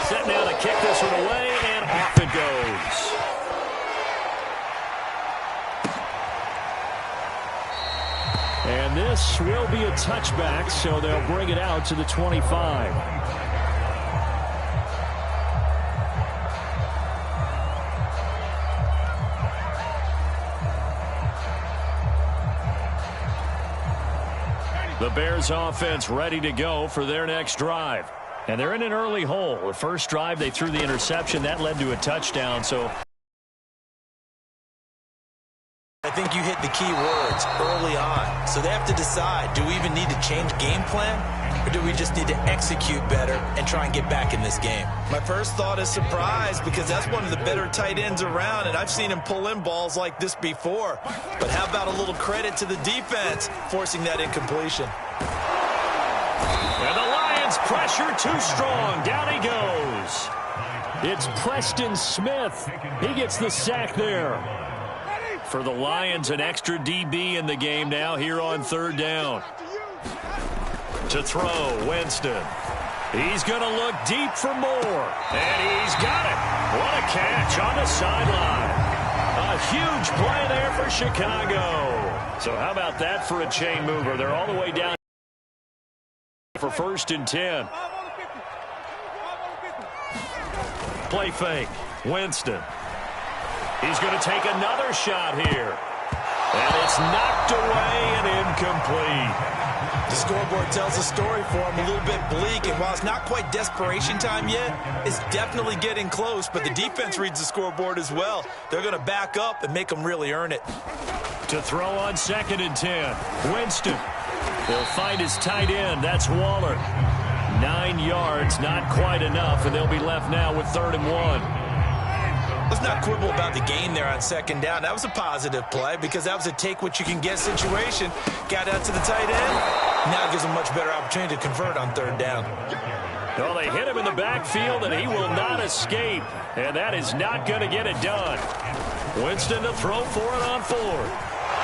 Set now to kick this one away, and off it goes. And this will be a touchback, so they'll bring it out to the 25. The Bears offense ready to go for their next drive. And they're in an early hole. The first drive, they threw the interception. That led to a touchdown. So I think you hit the key words early on. So they have to decide, do we even need to change game plan? Or do we just need to execute better and try and get back in this game? My first thought is surprise, because that's one of the better tight ends around, and I've seen him pull in balls like this before. But how about a little credit to the defense forcing that incompletion? And the Lions pressure too strong. Down he goes. It's Preston Smith. He gets the sack there. For the Lions, an extra DB in the game now here on third down. To throw, Winston. He's going to look deep for more. And he's got it. What a catch on the sideline. A huge play there for Chicago. So how about that for a chain mover? They're all the way down for 1st and 10. Play fake. Winston. He's going to take another shot here. And it's knocked away and incomplete. The scoreboard tells a story for him, a little bit bleak, and while it's not quite desperation time yet, it's definitely getting close, but the defense reads the scoreboard as well. They're going to back up and make them really earn it. To throw on 2nd and 10, Winston. They'll find his tight end. That's Waller. 9 yards, not quite enough, and they'll be left now with 3rd and 1. Let's not quibble about the gain there on 2nd down. That was a positive play because that was a take-what-you-can-get situation. Got out to the tight end. Now gives him a much better opportunity to convert on 3rd down. Well, they hit him in the backfield, and he will not escape. And that is not going to get it done. Winston to throw for it on 4th.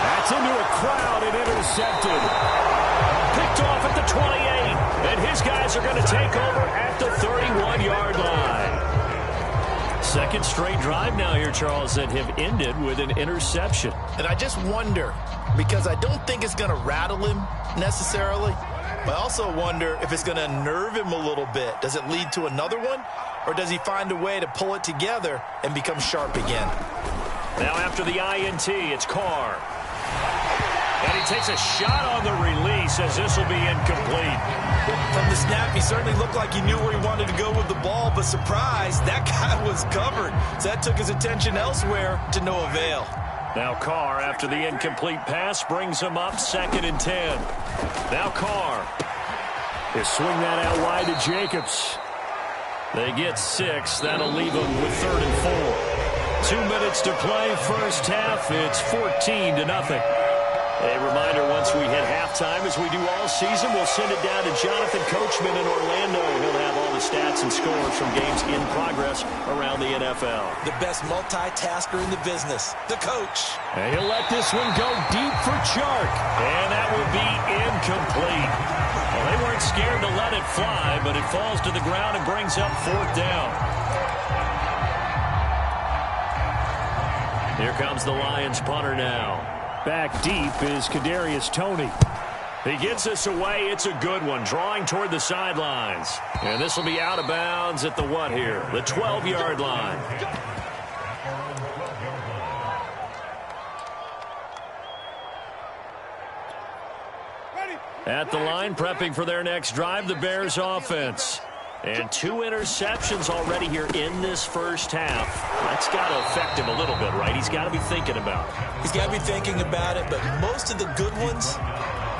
That's into a crowd and intercepted. Picked off at the 28. And his guys are going to take over at the 31-yard line. Second straight drive now here, Charles, that have ended with an interception. And I just wonder, because I don't think it's going to rattle him necessarily, but I also wonder if it's going to unnerve him a little bit. Does it lead to another one, or does he find a way to pull it together and become sharp again? Now after the INT, it's Carr. And he takes a shot on the release as this will be incomplete. From the snap, he certainly looked like he knew where he wanted to go with the ball, but surprise, that guy was covered. So that took his attention elsewhere to no avail. Now Carr, after the incomplete pass, brings him up 2nd and 10. Now Carr. They swing that out wide to Jacobs. They get 6. That'll leave them with 3rd and 4. 2 minutes to play, first half. It's 14-0. A reminder, once we hit halftime, as we do all season, we'll send it down to Jonathan Coachman in Orlando. He'll have all the stats and scores from games in progress around the NFL. The best multitasker in the business, the coach. And he'll let this one go deep for Chark. And that will be incomplete. Well, they weren't scared to let it fly, but it falls to the ground and brings up 4th down. Here comes the Lions punter now. Back deep is Kadarius Toney. He gets this away. It's a good one, drawing toward the sidelines. And this will be out of bounds at the what here? The 12-yard line. At the line, prepping for their next drive, the Bears offense. And 2 interceptions already here in this first half. That's got to affect him a little bit, right? He's got to be thinking about it. He's got to be thinking about it, but most of the good ones,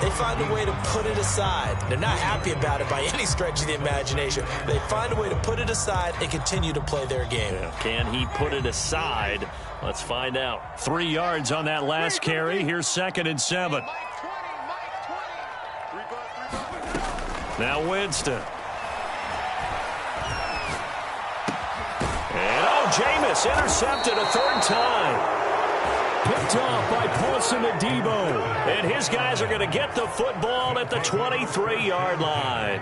they find a way to put it aside. They're not happy about it by any stretch of the imagination. They find a way to put it aside and continue to play their game. Yeah. Can he put it aside? Let's find out. 3 yards on that last carry. Here's 2nd and 7. Now Winston. And Jameis intercepted a 3rd time. Picked off by Paulson Adebo. And his guys are going to get the football at the 23-yard line.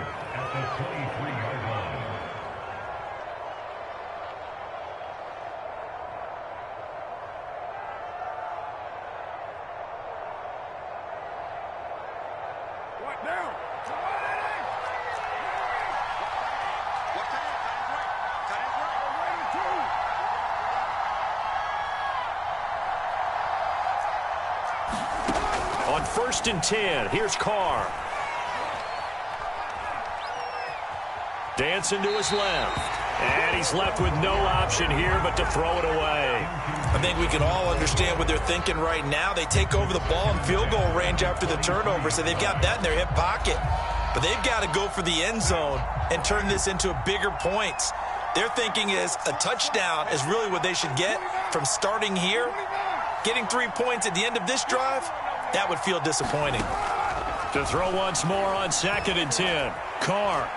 1st and 10. Here's Carr. Dancing to his left. And he's left with no option here but to throw it away. I think we can all understand what they're thinking right now. They take over the ball in field goal range after the turnover, so they've got that in their hip pocket. But they've got to go for the end zone and turn this into bigger points. Their thinking is a touchdown is really what they should get from starting here. Getting 3 points at the end of this drive, that would feel disappointing. To throw once more on 2nd and 10. Carr.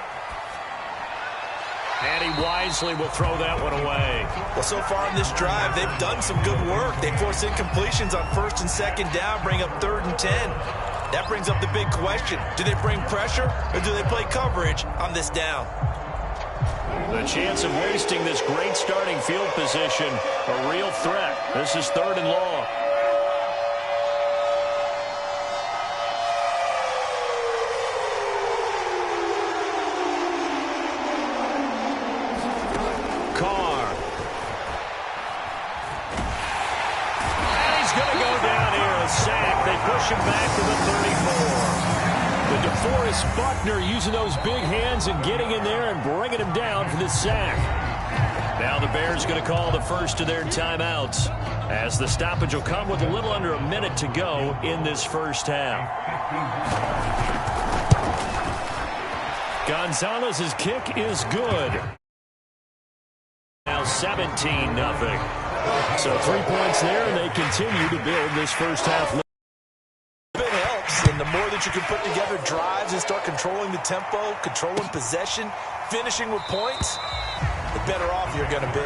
And he wisely will throw that one away. Well, so far in this drive, they've done some good work. They force incompletions on 1st and 2nd down, bring up 3rd and 10. That brings up the big question. Do they bring pressure or do they play coverage on this down? The chance of wasting this great starting field position, a real threat. This is 3rd and long. Carr. And he's going to go down here, a sack. They push him back to the 34. The DeForest Buckner using those big hands and getting in there and bringing him down for the sack. Now the Bears going to call the first of their timeouts as the stoppage will come with a little under a minute to go in this first half. Gonzalez's kick is good. Now 17-0. So 3 points there, and they continue to build this first half. And the more that you can put together drives and start controlling the tempo, controlling possession, finishing with points, the better off you're going to be.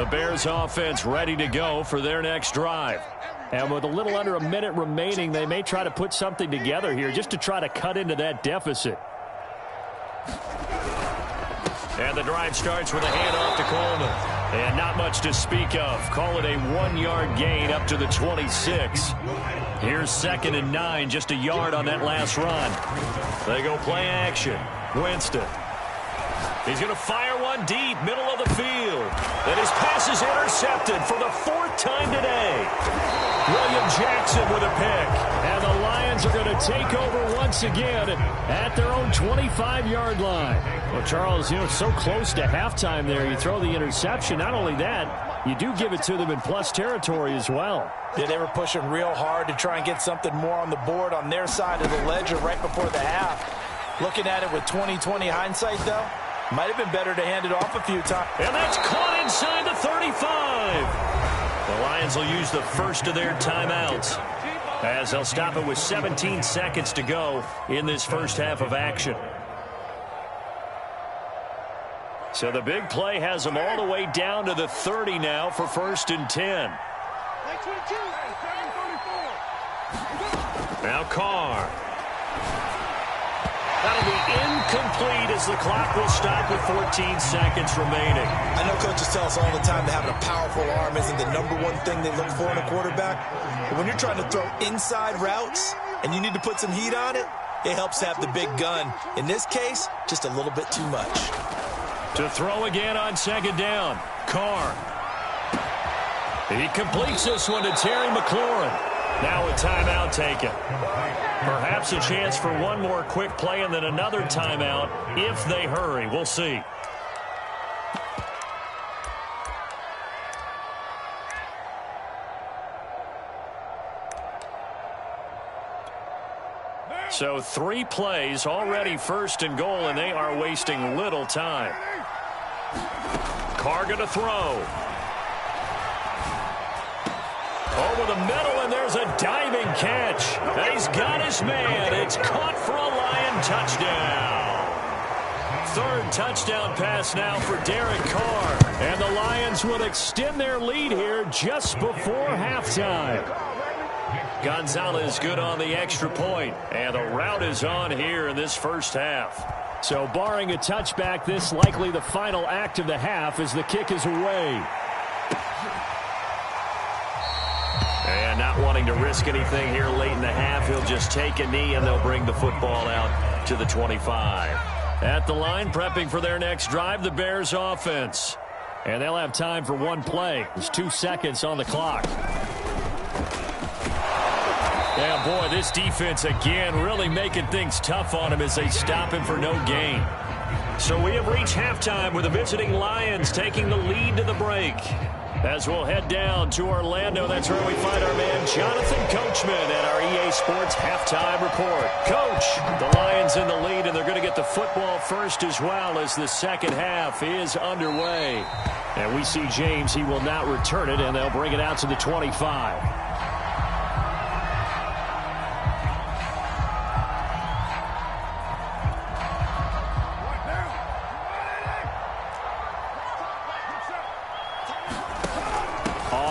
The Bears offense ready to go for their next drive. And with a little under a minute remaining, they may try to put something together here just to try to cut into that deficit. And the drive starts with a handoff to Coleman. And not much to speak of. Call it a 1-yard gain up to the 26. Here's 2nd and 9, just a yard on that last run. They go play action. Winston. He's going to fire one deep, middle of the field. And his pass is intercepted for the 4th time today. William Jackson with a pick. And the Lions are going to take over once again at their own 25-yard line. Well, Charles, so close to halftime there. You throw the interception. Not only that, you do give it to them in plus territory as well. Yeah, they were pushing real hard to try and get something more on the board on their side of the ledger right before the half. Looking at it with 20/20 hindsight, though, might have been better to hand it off a few times. And that's caught inside the 35. The Lions will use the first of their timeouts as they'll stop it with 17 seconds to go in this first half of action. So the big play has them all the way down to the 30 now for 1st and 10. Now Carr. That'll be incomplete as the clock will stop with 14 seconds remaining. I know coaches tell us all the time that having a powerful arm isn't the #1 thing they look for in a quarterback. But when you're trying to throw inside routes and you need to put some heat on it, it helps have the big gun. In this case, just a little bit too much. To throw again on 2nd down. Carr. He completes this one to Terry McLaurin. Now a timeout taken. Perhaps a chance for one more quick play and then another timeout if they hurry. We'll see. So 3 plays, already 1st and goal, and they are wasting little time. Carr going to throw. Over the middle, and there's a diving catch. And he's got his man. It's caught for a Lion touchdown. 3rd touchdown pass now for Derek Carr. And the Lions will extend their lead here just before halftime. Gonzalez good on the extra point. And the route is on here in this first half. So barring a touchback, this likely the final act of the half as the kick is away. And not wanting to risk anything here late in the half, he'll just take a knee and they'll bring the football out to the 25. At the line, prepping for their next drive, the Bears offense. And they'll have time for one play. There's 2 seconds on the clock. Yeah, boy, this defense again really making things tough on him as they stop him for no gain. So we have reached halftime with the visiting Lions taking the lead to the break. As we'll head down to Orlando, that's where we find our man Jonathan Coachman at our EA Sports Halftime Report. Coach, the Lions in the lead, and they're going to get the football first as well as the second half is underway. And we see James, he will not return it, and they'll bring it out to the 25.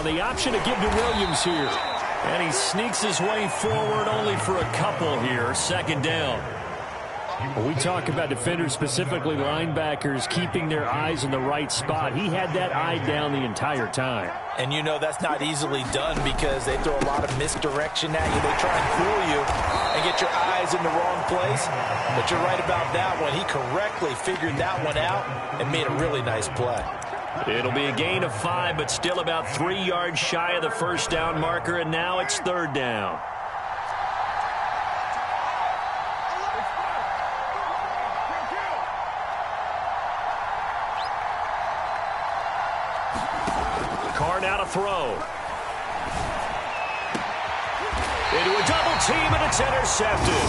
The option to give to Williams here. And he sneaks his way forward only for a couple here. Second down. When we talk about defenders, specifically linebackers, keeping their eyes in the right spot, he had that eye down the entire time. And you know that's not easily done because they throw a lot of misdirection at you. They try and fool you and get your eyes in the wrong place. But you're right about that one. He correctly figured that one out and made a really nice play. It'll be a gain of 5, but still about 3 yards shy of the first down marker, and now it's third down. Carr now to throw. Into a double team, and it's intercepted.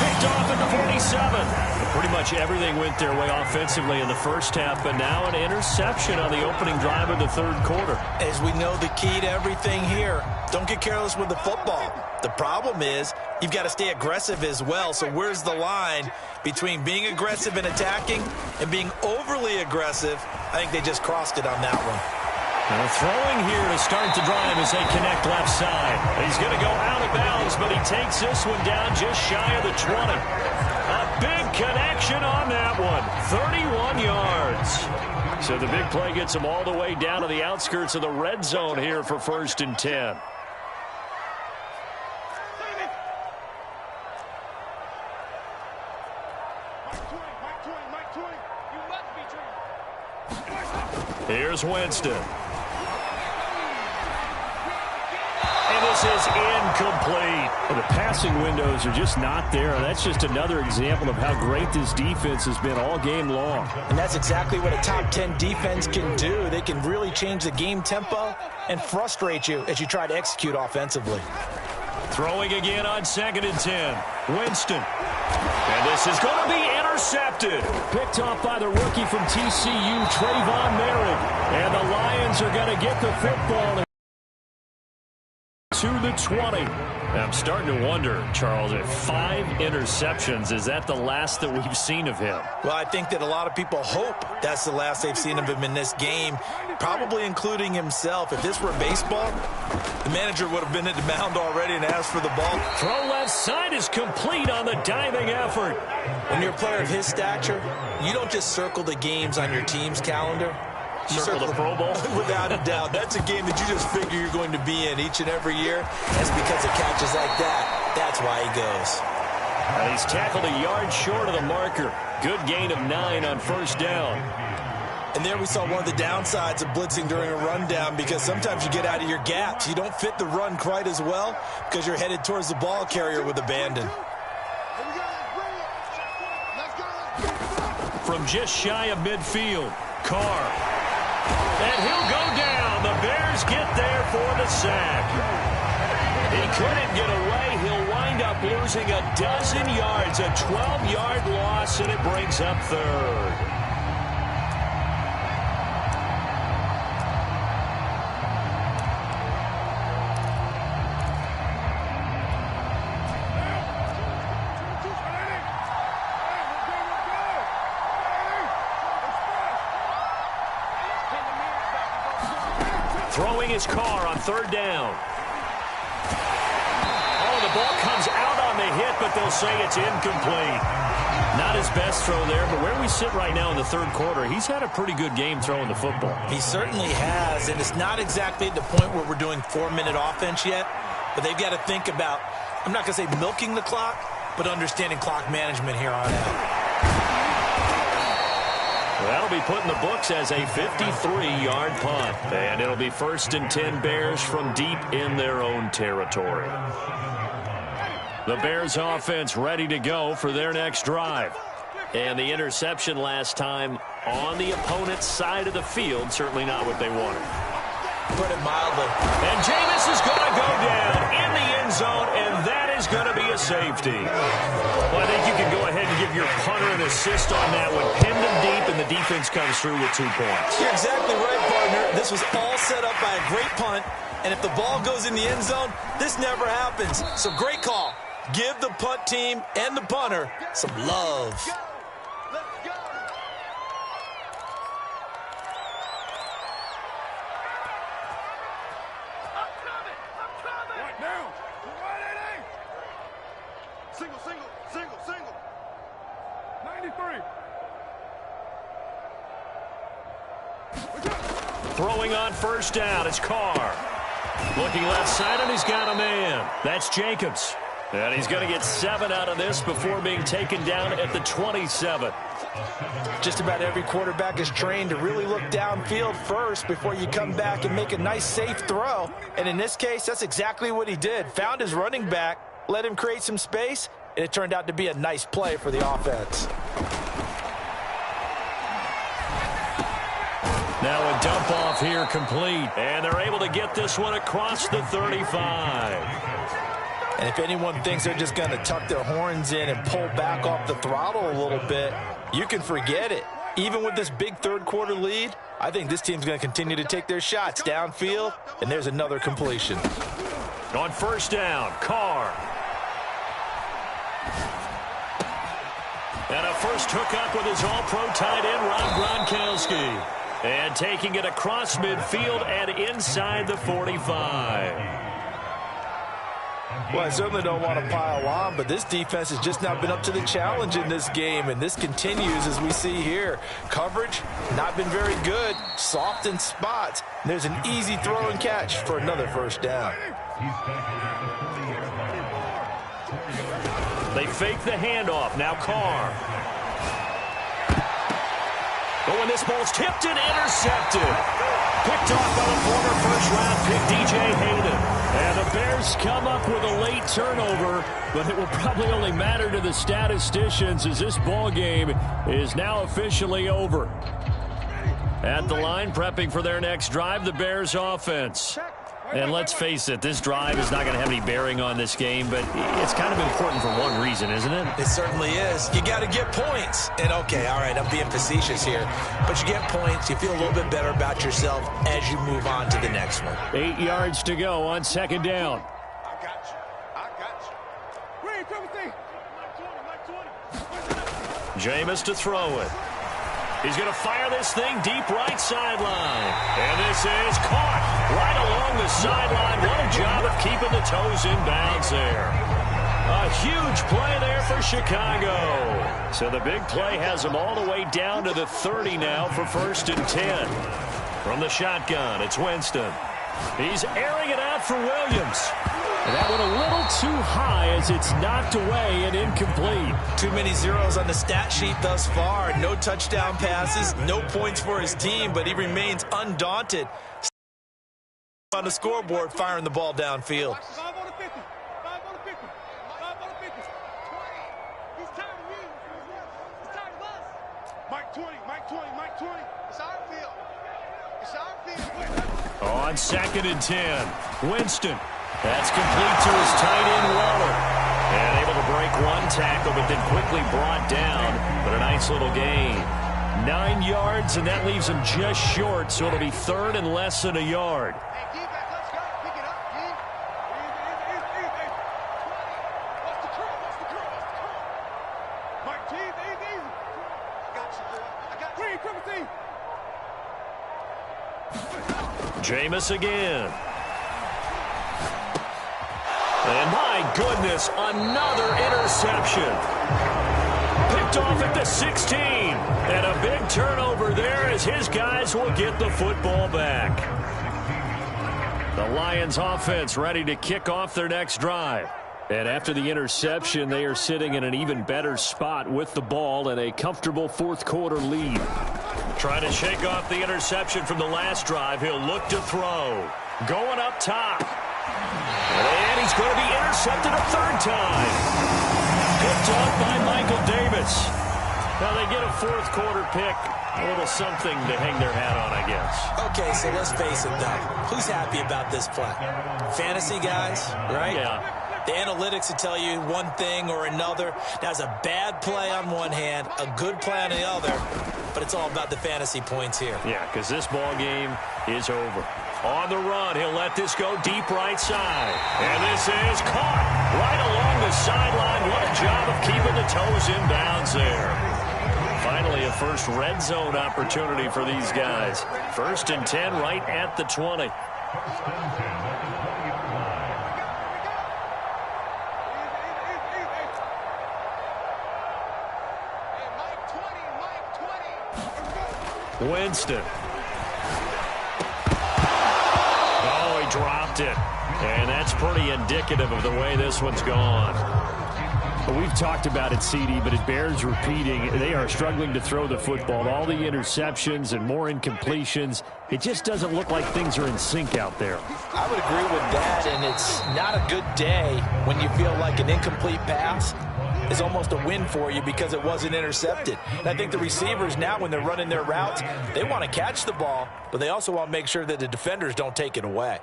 Picked off at the 47. Pretty much everything went their way offensively in the first half, but now an interception on the opening drive of the third quarter. As we know, the key to everything here, don't get careless with the football. The problem is you've got to stay aggressive as well. So where's the line between being aggressive and attacking and being overly aggressive? I think they just crossed it on that one. Now throwing here to start the drive as they connect left side. He's going to go out of bounds, but he takes this one down just shy of the 20. A big connection on that one. 31 yards. So the big play gets him all the way down to the outskirts of the red zone here for 1st and 10. Here's Winston. And this is incomplete. Well, the passing windows are just not there. That's just another example of how great this defense has been all game long. And that's exactly what a top 10 defense can do. They can really change the game tempo and frustrate you as you try to execute offensively. Throwing again on 2nd and 10. Winston. And this is going to be intercepted. Picked off by the rookie from TCU, Trayvon Merritt. And the Lions are going to get the football to the 20. I'm starting to wonder, Charles, if 5 interceptions, is that the last that we've seen of him? Well, I think that a lot of people hope that's the last they've seen of him in this game, probably including himself. If this were baseball, the manager would have been at the mound already and asked for the ball. Throw left side is complete on the diving effort. When you're a player of his stature, you don't just circle the games on your team's calendar. Circle the Pro Bowl? Without a doubt. That's a game that you just figure you're going to be in each and every year. That's because of catches like that. That's why he goes. And he's tackled a yard short of the marker. Good gain of 9 on 1st down. And there we saw one of the downsides of blitzing during a rundown, because sometimes you get out of your gaps. You don't fit the run quite as well because you're headed towards the ball carrier with abandon. From just shy of midfield, Carr. And he'll go down. The Bears get there for the sack. He couldn't get away. He'll wind up losing a dozen yards, a 12-yard loss, and it brings up 3rd. Throwing his Carr on 3rd down. Oh, the ball comes out on the hit, but they'll say it's incomplete. Not his best throw there, but where we sit right now in the 3rd quarter, he's had a pretty good game throwing the football. He certainly has, and it's not exactly at the point where we're doing 4-minute offense yet, but they've got to think about, I'm not going to say milking the clock, but understanding clock management here on out. That'll be put in the books as a 53-yard punt. And it'll be 1st and 10 Bears from deep in their own territory. The Bears offense ready to go for their next drive. And the interception last time on the opponent's side of the field, certainly not what they wanted. Put it mildly. And Jameis is going to go down in the end zone, and that is going to be a safety. Well, I think you can go ahead and give your punter an assist on that one. Pinned him deep, and the defense comes through with 2 points. You're exactly right, partner. This was all set up by a great punt, and if the ball goes in the end zone, this never happens. So great call. Give the punt team and the punter some love. Single. 93. Throwing on 1st down, it's Carr. Looking left side, and he's got a man. That's Jacobs. And he's going to get 7 out of this before being taken down at the 27. Just about every quarterback is trained to really look downfield first before you come back and make a nice, safe throw. And in this case, that's exactly what he did. Found his running back, let him create some space, and it turned out to be a nice play for the offense. Now a dump off here complete. And they're able to get this one across the 35. And if anyone thinks they're just going to tuck their horns in and pull back off the throttle a little bit, you can forget it. Even with this big third-quarter lead, I think this team's going to continue to take their shots downfield, and there's another completion. On 1st down, Carr. And a first hookup with his all-pro tight end, Rob Gronkowski. And taking it across midfield and inside the 45. Well, I certainly don't want to pile on, but this defense has just not been up to the challenge in this game, and this continues as we see here. Coverage, not been very good, soft in spots. There's an easy throw and catch for another 1st down. They fake the handoff. Now Carr. But when this ball's tipped and intercepted. Picked off by the former first-round pick, DJ Hayden. And the Bears come up with a late turnover, but it will probably only matter to the statisticians as this ball game is now officially over. At the line, prepping for their next drive, the Bears offense. And let's face it, this drive is not going to have any bearing on this game, but it's kind of important for one reason, isn't it? It certainly is. You got to get points. And, okay, all right, I'm being facetious here. But you get points, you feel a little bit better about yourself as you move on to the next one. 8 yards to go on 2nd down. I got you. Read, Timothy. Jameis to throw it. He's going to fire this thing deep right sideline. And this is caught right along the sideline. What a job of keeping the toes in bounds there. A huge play there for Chicago. So the big play has them all the way down to the 30 now for 1st and 10. From the shotgun, it's Winston. He's airing it out for Williams. And that went a little too high as it's knocked away and incomplete. Too many zeros on the stat sheet thus far. No touchdown passes, no points for his team, but he remains undaunted. On the scoreboard, firing the ball downfield. 5 on the 50. 5 on the 50. 5 on the 50. He's tired of you. He's tired of us. Mike 20. It's our field. On 2nd and 10, Winston. That's complete to his tight end, Waller. And able to break one tackle, but then quickly brought down. But a nice little gain. 9 yards, and that leaves him just short, so it'll be 3rd and less than a yard. Hey, D-back, let's go. Pick it up, D. Easy. What's the curl? Mike T, easy. I got you, bro. I got you. Read, Timothy. Jameis again. And my goodness, another interception. Picked off at the 16. And a big turnover there as his guys will get the football back. The Lions offense ready to kick off their next drive. And after the interception, they are sitting in an even better spot with the ball and a comfortable 4th quarter lead. Trying to shake off the interception from the last drive. He'll look to throw. Going up top. And he's going to be intercepted a third time. Picked up by Michael Davis. Now they get a fourth quarter pick. A little something to hang their hat on, I guess. Okay, so let's face it, though. Who's happy about this play? Fantasy guys, right? Yeah. The analytics will tell you one thing or another. That's a bad play on one hand, a good play on the other, but it's all about the fantasy points here. Yeah, because this ball game is over. On the run, he'll let this go deep right side. And this is caught right along the sideline. What a job of keeping the toes in bounds there. Finally, a first red zone opportunity for these guys. 1st and 10 right at the 20. Winston. Oh, he dropped it. And that's pretty indicative of the way this one's gone. Well, we've talked about it, CD, but it bears repeating. They are struggling to throw the football. All the interceptions and more incompletions. It just doesn't look like things are in sync out there. I would agree with that, and it's not a good day when you feel like an incomplete pass is almost a win for you because it wasn't intercepted. And I think the receivers now, when they're running their routes, they want to catch the ball, but they also want to make sure that the defenders don't take it away.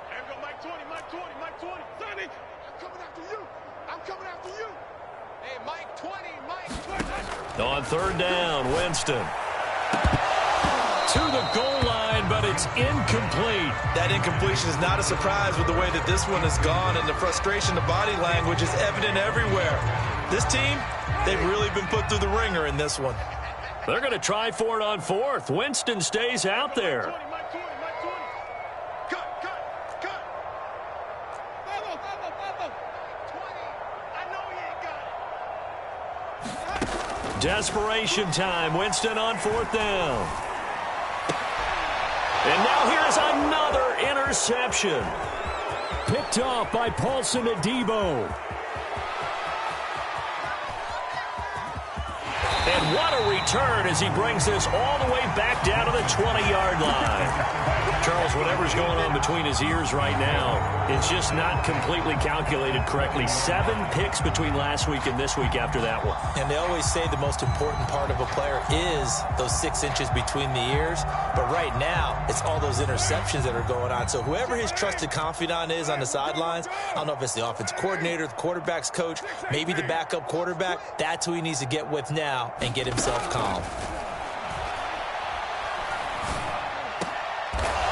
Here we go, Mike 20, Mike 20, Mike 20. Sonny, I'm coming after you. I'm coming after you. Hey, Mike 20, Mike 20. On 3rd down, Winston. To the goal line, but it's incomplete. That incompletion is not a surprise with the way that this one has gone, and the frustration, the body language is evident everywhere. This team, they've really been put through the ringer in this one. They're going to try for it on 4th. Winston stays out there. Mike 20, Mike 20. Cut. Follow. 20. I know he ain't got it. Desperation time. Winston on 4th down. And now here's another interception. Picked off by Paulson Adebo. And what a return as he brings this all the way back down to the 20-yard line. Charles, whatever's going on between his ears right now, it's just not completely calculated correctly. 7 picks between last week and this week after that one. And they always say the most important part of a player is those 6 inches between the ears. But right now, it's all those interceptions that are going on. So whoever his trusted confidant is on the sidelines, I don't know if it's the offensive coordinator, the quarterback's coach, maybe the backup quarterback, that's who he needs to get with now and get himself calm.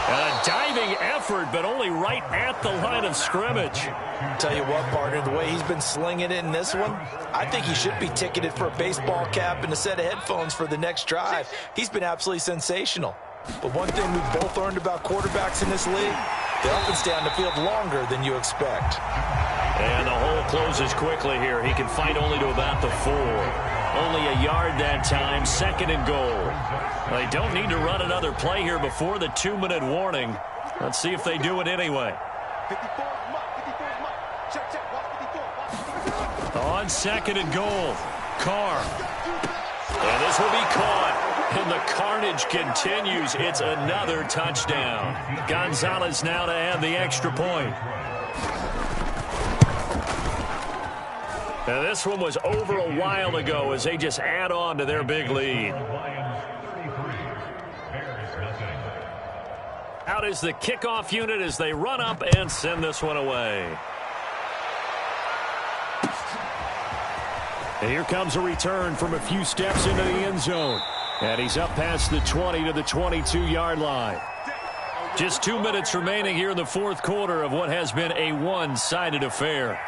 A diving effort, but only right at the line of scrimmage. Tell you what, partner, the way he's been slinging it in this one, I think he should be ticketed for a baseball cap and a set of headphones for the next drive. He's been absolutely sensational. But one thing we've both learned about quarterbacks in this league, they often stay on the field longer than you expect. And the hole closes quickly here. He can fight only to about the 4. Only a yard that time, 2nd and goal. They don't need to run another play here before the 2-minute warning. Let's see if they do it anyway. 54 is Mike. Check. Watch 54. On 2nd and goal, Carr. And this will be caught. And the carnage continues. It's another touchdown. Gonzalez now to add the extra point. And this one was over a while ago as they just add on to their big lead. Out is the kickoff unit as they run up and send this one away. And here comes a return from a few steps into the end zone. And he's up past the 20 to the 22-yard line. Just 2 minutes remaining here in the 4th quarter of what has been a one-sided affair.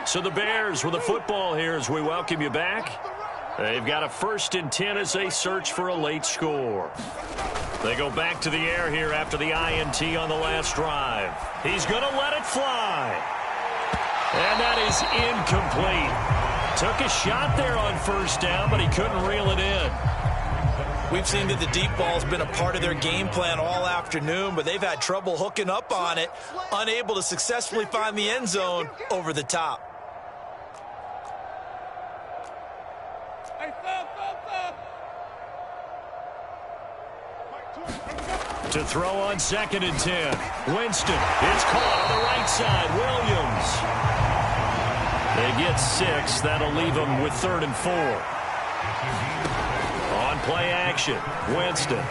So the Bears with the football here as we welcome you back. They've got a 1st and 10 as they search for a late score. They go back to the air here after the INT on the last drive. He's going to let it fly. And that is incomplete. Took a shot there on 1st down, but he couldn't reel it in. We've seen that the deep ball's been a part of their game plan all afternoon, but they've had trouble hooking up on it, unable to successfully find the end zone over the top. Hey, Phil. To throw on 2nd and 10. Winston. It's caught on the right side. Williams. They get 6. That'll leave them with 3rd and 4. On play action. Winston.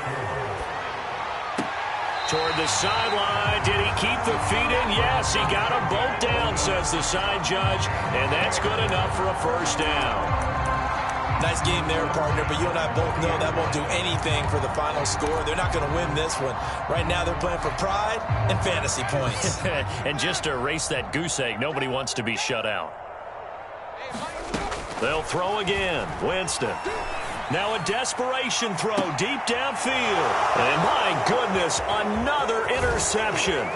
Toward the sideline. Did he keep the feet in? Yes, he got them both down, says the side judge. And that's good enough for a first down. Nice game there, partner, but you and I both know that won't do anything for the final score. They're not going to win this one. Right now they're playing for pride and fantasy points. And just to erase that goose egg, nobody wants to be shut out. They'll throw again. Winston. Now a desperation throw deep downfield. And my goodness, another interception.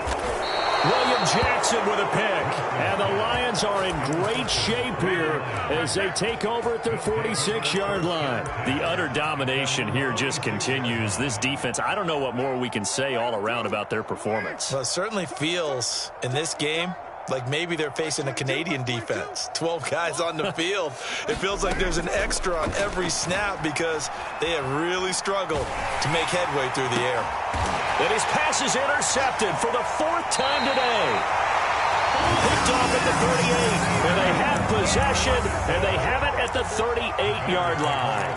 William Jackson with a pick. And the Lions are in great shape here as they take over at their 46-yard line. The utter domination here just continues. This defense, I don't know what more we can say all around about their performance. Well, it certainly feels in this game like maybe they're facing a Canadian defense. 12 guys on the field. It feels like there's an extra on every snap because they have really struggled to make headway through the air. And his pass is intercepted for the 4th time today. Picked off at the 38. And they have possession, and they have it at the 38-yard line.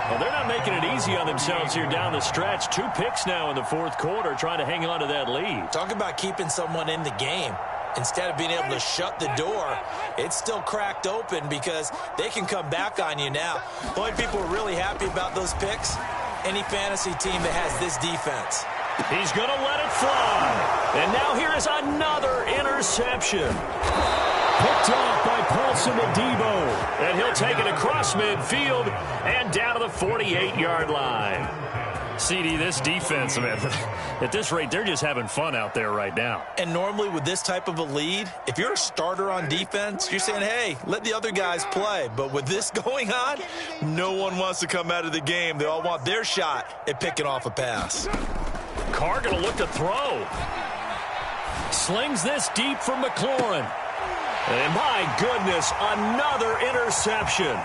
Well, they're not making it easy on themselves here down the stretch. 2 picks now in the 4th quarter, trying to hang on to that lead. Talk about keeping someone in the game. Instead of being able to shut the door, it's still cracked open because they can come back on you now. The only people who are really happy about those picks, any fantasy team that has this defense. He's going to let it fly. And now here is another interception. Picked off by Paulson Adebo. And he'll take it across midfield and down to the 48-yard line. CD, this defense, man, at this rate, they're just having fun out there right now. And normally with this type of a lead, if you're a starter on defense, you're saying, hey, let the other guys play. But with this going on, no one wants to come out of the game. They all want their shot at picking off a pass. Carr going to look to throw. Slings this deep from McLaurin. And my goodness, another interception.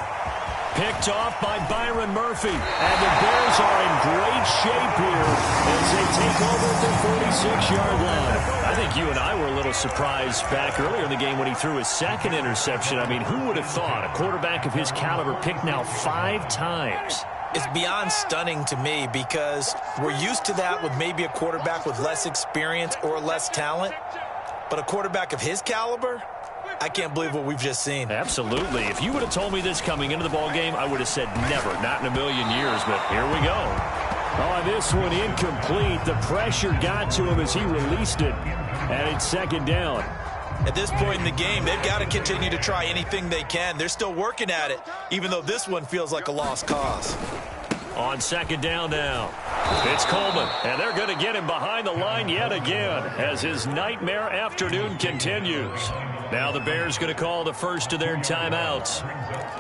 Picked off by Byron Murphy. And the Bears are in great shape here as they take over at the 46-yard line. I think you and I were a little surprised back earlier in the game when he threw his 2nd interception. I mean, who would have thought a quarterback of his caliber picked now 5 times? It's beyond stunning to me because we're used to that with maybe a quarterback with less experience or less talent. But a quarterback of his caliber, I can't believe what we've just seen. Absolutely. If you would have told me this coming into the ball game, I would have said never, not in a million years, but here we go. Oh, this one incomplete. The pressure got to him as he released it, and it's 2nd down. At this point in the game, they've got to continue to try anything they can. They're still working at it, even though this one feels like a lost cause. On 2nd down now, it's Coleman, and they're going to get him behind the line yet again as his nightmare afternoon continues. Now the Bears going to call the first of their timeouts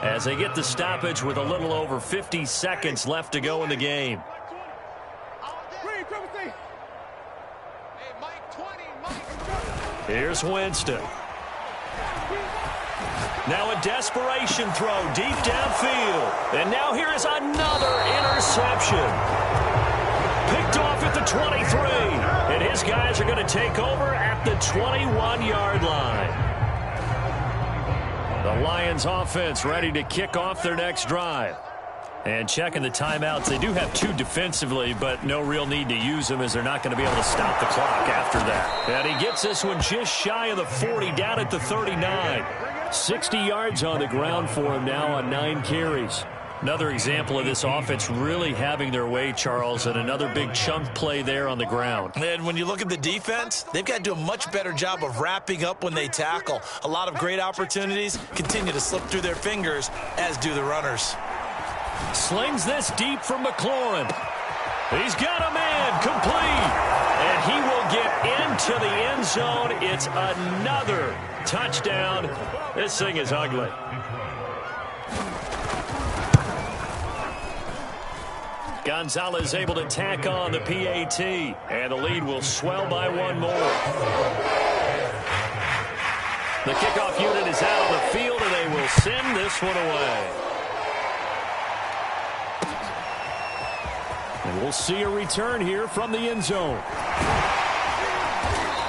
as they get the stoppage with a little over 50 seconds left to go in the game. Here's Winston. Now a desperation throw deep downfield. And now here is another interception. Picked off at the 23. And his guys are going to take over at the 21-yard line. The Lions offense ready to kick off their next drive. And checking the timeouts, they do have 2 defensively, but no real need to use them as they're not going to be able to stop the clock after that. And he gets this one just shy of the 40, down at the 39. 60 yards on the ground for him now on 9 carries. Another example of this offense really having their way, Charles, and another big chunk play there on the ground. And when you look at the defense, they've got to do a much better job of wrapping up when they tackle. A lot of great opportunities continue to slip through their fingers, as do the runners. Slings this deep from McLaurin. He's got a man complete. And he will get into the end zone. It's another touchdown. This thing is ugly. Gonzalez able to tack on the PAT. And the lead will swell by 1 more. The kickoff unit is out on the field, and they will send this one away. And we'll see a return here from the end zone.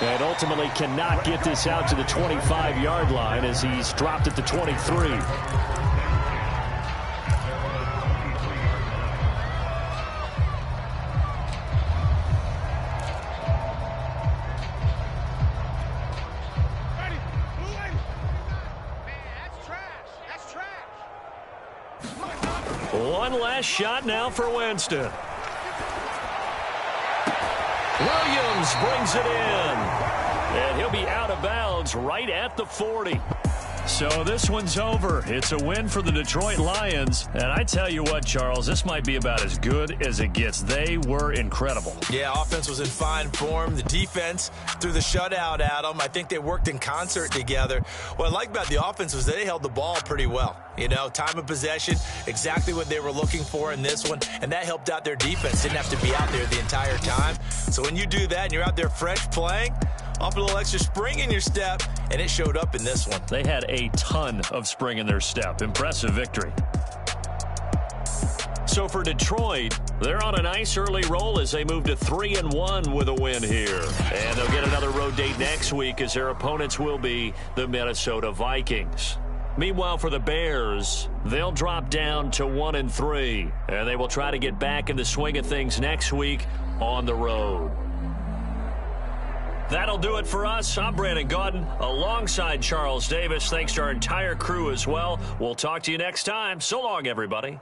And ultimately cannot get this out to the 25-yard line as he's dropped at the 23. One last shot now for Winston. Williams brings it in. And he'll be out of bounds right at the 40. So this one's over. It's a win for the Detroit Lions. And I tell you what, Charles, this might be about as good as it gets. They were incredible. Yeah, offense was in fine form. The defense threw the shutout at them. I think they worked in concert together. What I like about the offense was they held the ball pretty well. You know, time of possession, exactly what they were looking for in this one. And that helped out their defense. Didn't have to be out there the entire time. So when you do that and you're out there fresh playing, off a little extra spring in your step, and it showed up in this one. They had a ton of spring in their step. Impressive victory. So for Detroit, they're on a nice early roll as they move to 3-1 with a win here. And they'll get another road date next week as their opponents will be the Minnesota Vikings. Meanwhile, for the Bears, they'll drop down to 1-3, and they will try to get back in the swing of things next week on the road. That'll do it for us. I'm Brandon Gaudin alongside Charles Davis. Thanks to our entire crew as well. We'll talk to you next time. So long, everybody.